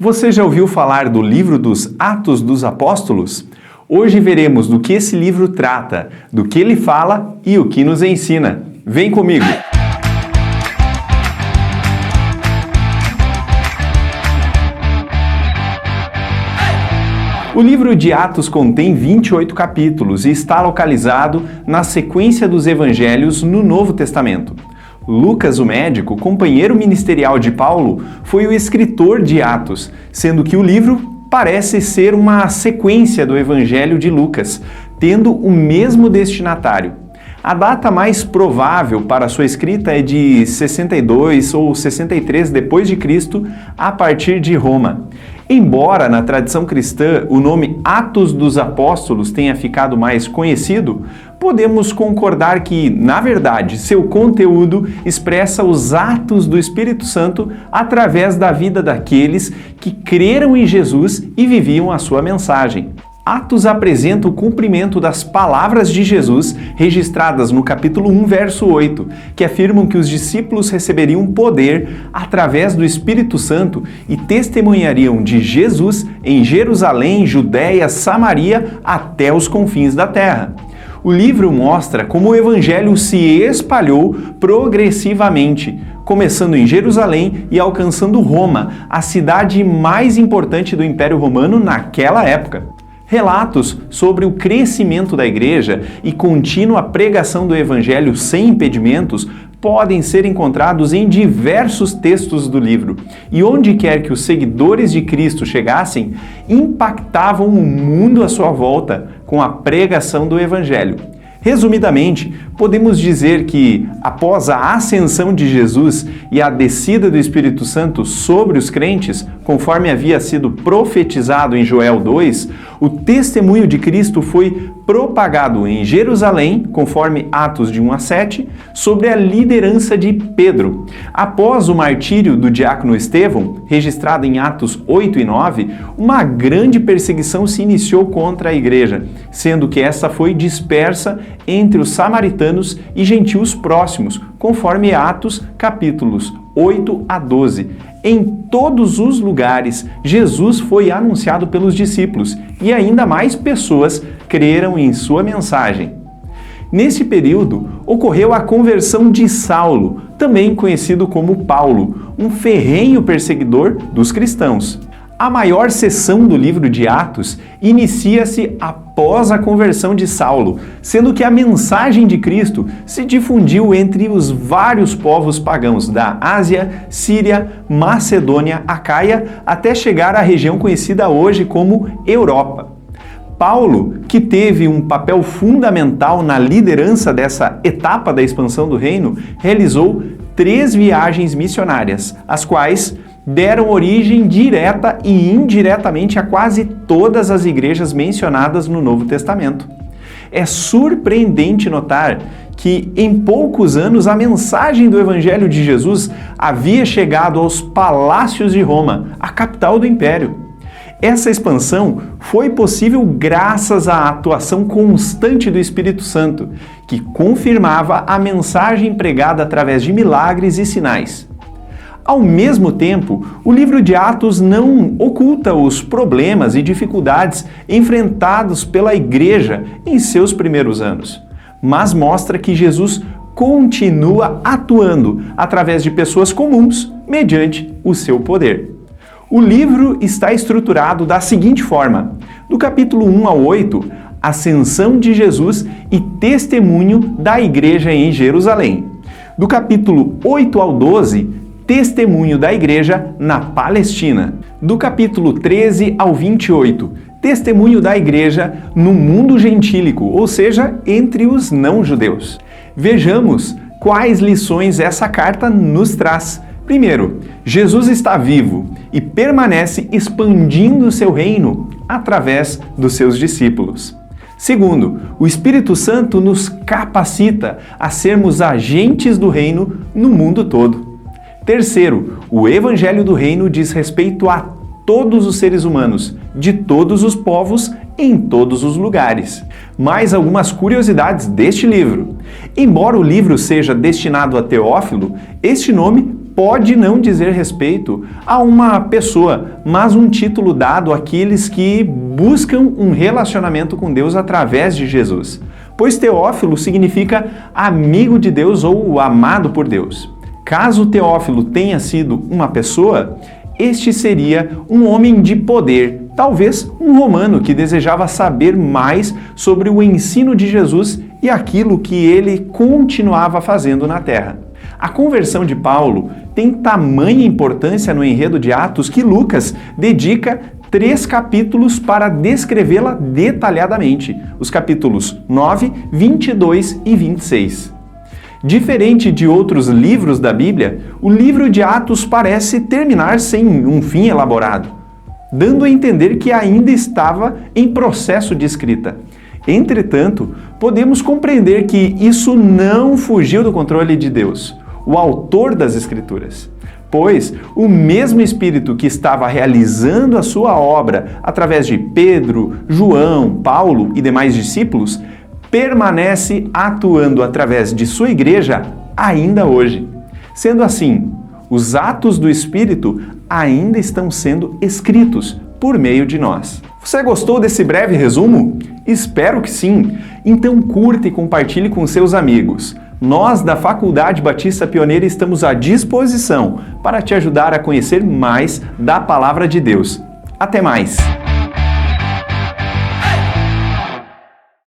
Você já ouviu falar do livro dos Atos dos Apóstolos? Hoje veremos do que esse livro trata, do que ele fala e o que nos ensina. Vem comigo! O livro de Atos contém 28 capítulos e está localizado na sequência dos evangelhos no Novo Testamento. Lucas, o médico, companheiro ministerial de Paulo, foi o escritor de Atos, sendo que o livro parece ser uma sequência do Evangelho de Lucas, tendo o mesmo destinatário. A data mais provável para sua escrita é de 62 ou 63 depois de Cristo, a partir de Roma. Embora na tradição cristã o nome Atos dos Apóstolos tenha ficado mais conhecido, podemos concordar que, na verdade, seu conteúdo expressa os atos do Espírito Santo através da vida daqueles que creram em Jesus e viviam a sua mensagem. Atos apresenta o cumprimento das palavras de Jesus registradas no capítulo 1, verso 8, que afirmam que os discípulos receberiam poder através do Espírito Santo e testemunhariam de Jesus em Jerusalém, Judéia, Samaria, até os confins da terra. O livro mostra como o Evangelho se espalhou progressivamente, começando em Jerusalém e alcançando Roma, a cidade mais importante do Império Romano naquela época. Relatos sobre o crescimento da igreja e contínua pregação do Evangelho sem impedimentos podem ser encontrados em diversos textos do livro, e onde quer que os seguidores de Cristo chegassem, impactavam o mundo à sua volta com a pregação do Evangelho. Resumidamente, podemos dizer que, após a ascensão de Jesus e a descida do Espírito Santo sobre os crentes, conforme havia sido profetizado em Joel 2, o testemunho de Cristo foi propagado em Jerusalém, conforme Atos de 1 a 7, sobre a liderança de Pedro. Após o martírio do diácono Estevão, registrado em Atos 8 e 9, uma grande perseguição se iniciou contra a igreja, sendo que essa foi dispersa entre os samaritanos e gentios próximos, conforme Atos capítulos 8 a 12. Em todos os lugares, Jesus foi anunciado pelos discípulos e ainda mais pessoas creram em sua mensagem. Nesse período, ocorreu a conversão de Saulo, também conhecido como Paulo, um ferrenho perseguidor dos cristãos. A maior seção do livro de Atos inicia-se após a conversão de Saulo, sendo que a mensagem de Cristo se difundiu entre os vários povos pagãos da Ásia, Síria, Macedônia, Acaia, até chegar à região conhecida hoje como Europa. Paulo, que teve um papel fundamental na liderança dessa etapa da expansão do reino, realizou 3 viagens missionárias, as quais deram origem direta e indiretamente a quase todas as igrejas mencionadas no Novo Testamento. É surpreendente notar que, em poucos anos, a mensagem do Evangelho de Jesus havia chegado aos palácios de Roma, a capital do Império. Essa expansão foi possível graças à atuação constante do Espírito Santo, que confirmava a mensagem pregada através de milagres e sinais. Ao mesmo tempo, o livro de Atos não oculta os problemas e dificuldades enfrentados pela igreja em seus primeiros anos, mas mostra que Jesus continua atuando através de pessoas comuns mediante o seu poder. O livro está estruturado da seguinte forma: do capítulo 1 ao 8, ascensão de Jesus e testemunho da igreja em Jerusalém. Do capítulo 8 ao 12, testemunho da igreja na Palestina. Do capítulo 13 ao 28, testemunho da igreja no mundo gentílico, ou seja, entre os não-judeus. Vejamos quais lições essa carta nos traz. Primeiro, Jesus está vivo e permanece expandindo seu reino através dos seus discípulos. Segundo, o Espírito Santo nos capacita a sermos agentes do reino no mundo todo. Terceiro, o Evangelho do Reino diz respeito a todos os seres humanos, de todos os povos, em todos os lugares. Mais algumas curiosidades deste livro. Embora o livro seja destinado a Teófilo, este nome pode não dizer respeito a uma pessoa, mas um título dado àqueles que buscam um relacionamento com Deus através de Jesus. Pois Teófilo significa amigo de Deus ou amado por Deus. Caso Teófilo tenha sido uma pessoa, este seria um homem de poder, talvez um romano que desejava saber mais sobre o ensino de Jesus e aquilo que ele continuava fazendo na terra. A conversão de Paulo tem tamanha importância no enredo de Atos que Lucas dedica 3 capítulos para descrevê-la detalhadamente, os capítulos 9, 22 e 26. Diferente de outros livros da Bíblia, o livro de Atos parece terminar sem um fim elaborado, dando a entender que ainda estava em processo de escrita. Entretanto, podemos compreender que isso não fugiu do controle de Deus, o autor das Escrituras. Pois o mesmo Espírito que estava realizando a sua obra através de Pedro, João, Paulo e demais discípulos, permanece atuando através de sua igreja ainda hoje. Sendo assim, os atos do Espírito ainda estão sendo escritos por meio de nós. Você gostou desse breve resumo? Espero que sim! Então curta e compartilhe com seus amigos. Nós, da Faculdade Batista Pioneira, estamos à disposição para te ajudar a conhecer mais da Palavra de Deus. Até mais!